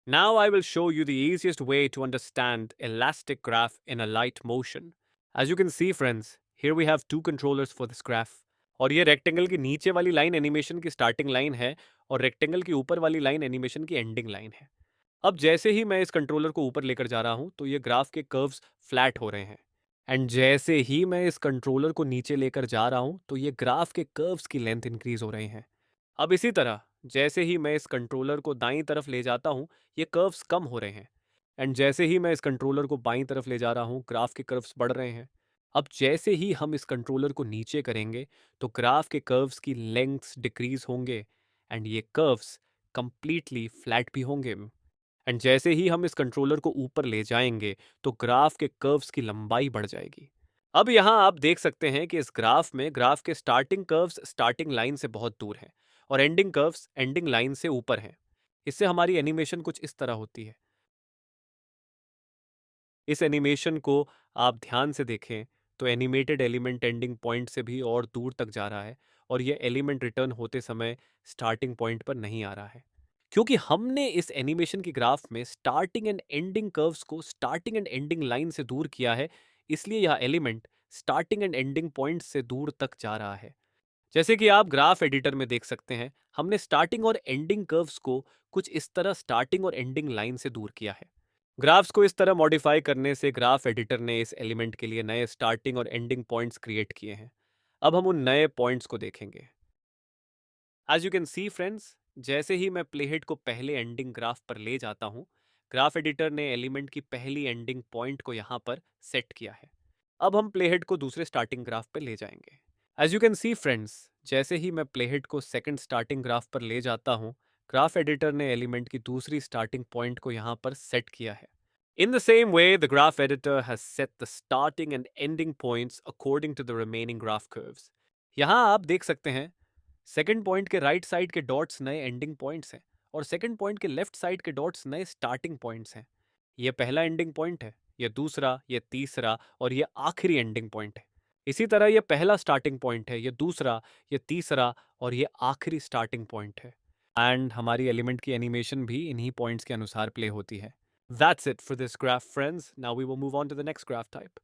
Now I will show you the easiest way to understand elastic graph in a light motion. As you can see friends, here we have two controllers for this graph. और ये rectangle की नीचे वाली line animation की starting line है और rectangle की ऊपर वाली लाइन एनिमेशन की एंडिंग लाइन है। अब जैसे ही मैं इस कंट्रोलर को ऊपर लेकर जा रहा हूँ तो ये ग्राफ के कर्व्स फ्लैट हो रहे हैं। एंड जैसे ही मैं इस कंट्रोलर को नीचे लेकर जा रहा हूँ तो ये ग्राफ के कर्व्स की लेंथ इंक्रीज हो रही है। अब इसी तरह जैसे ही मैं इस कंट्रोलर को दाईं तरफ ले जाता हूँ ये कर्व्स कम हो रहे हैं। एंड जैसे ही मैं इस कंट्रोलर को बाईं तरफ ले जा रहा हूँ ग्राफ के कर्व्स बढ़ रहे हैं। अब जैसे ही हम इस कंट्रोलर को नीचे करेंगे तो ग्राफ के कर्व्स की लेंथ्स डिक्रीज होंगे एंड ये कर्व्स कंप्लीटली फ्लैट भी होंगे। एंड जैसे ही हम इस कंट्रोलर को ऊपर ले जाएंगे तो ग्राफ के कर्व्स की लंबाई बढ़ जाएगी। अब यहाँ आप देख सकते हैं कि इस ग्राफ में ग्राफ के स्टार्टिंग कर्व्स स्टार्टिंग लाइन से बहुत दूर हैं और एंडिंग कर्व्स एंडिंग लाइन से ऊपर हैं। इससे हमारी एनिमेशन कुछ इस तरह होती है। इस एनिमेशन को आप ध्यान से देखें तो एनिमेटेड एलिमेंट एंडिंग पॉइंट से भी और दूर तक जा रहा है और यह एलिमेंट रिटर्न होते समय स्टार्टिंग पॉइंट पर नहीं आ रहा है। क्योंकि हमने इस एनिमेशन की ग्राफ में स्टार्टिंग एंड एंडिंग कर्व्स को स्टार्टिंग एंड एंडिंग लाइन से दूर किया है, इसलिए यह element starting and ending point से दूर तक जा रहा है। जैसे कि आप ग्राफ एडिटर में देख सकते हैं, हमने स्टार्टिंग और एंडिंग कर्व्स को कुछ इस तरह स्टार्टिंग और एंडिंग लाइन से दूर किया है। ग्राफ्स को इस तरह मॉडिफाई करने से ग्राफ एडिटर ने इस एलिमेंट के लिए नए स्टार्टिंग और एंडिंग पॉइंट्स क्रिएट किए हैं। अब हम उन नए पॉइंट्स को देखेंगे। As you can see friends, जैसे ही मैं प्लेहेड को पहले एंडिंग ग्राफ पर ले जाता हूँ, ग्राफ एडिटर ने एलिमेंट की पहली एंडिंग पॉइंट को यहाँ पर सेट किया है। अब हम प्लेहेड को दूसरे स्टार्टिंग ग्राफ पर ले जाएंगे। As you can see friends, जैसे ही मैं प्लेहेड को सेकंड स्टार्टिंग ग्राफ पर ले जाता हूँ, ग्राफ एडिटर ने एलिमेंट की दूसरी स्टार्टिंग पॉइंट को यहाँ पर सेट किया है। In the same way, the graph editor has set the starting and ending points according to the remaining graph curves. यहाँ आप देख सकते हैं, सेकंड पॉइंट के राइट साइड के डॉट्स नए एंडिंग पॉइंट्स हैं और सेकंड पॉइंट के लेफ्ट साइड के डॉट्स नए स्टार्टिंग पॉइंट्स हैं। ये पहला एंडिंग पॉइंट है, ये दूसरा, ये तीसरा और ये आखिरी एंडिंग पॉइंट है। इसी तरह ये पहला स्टार्टिंग पॉइंट है, ये दूसरा, ये तीसरा और ये आखिरी स्टार्टिंग पॉइंट है। एंड हमारी एलिमेंट की एनिमेशन भी इन्हीं पॉइंट्स के अनुसार प्ले होती है। That's it for this graph, friends. Now we will move on to the next graph type.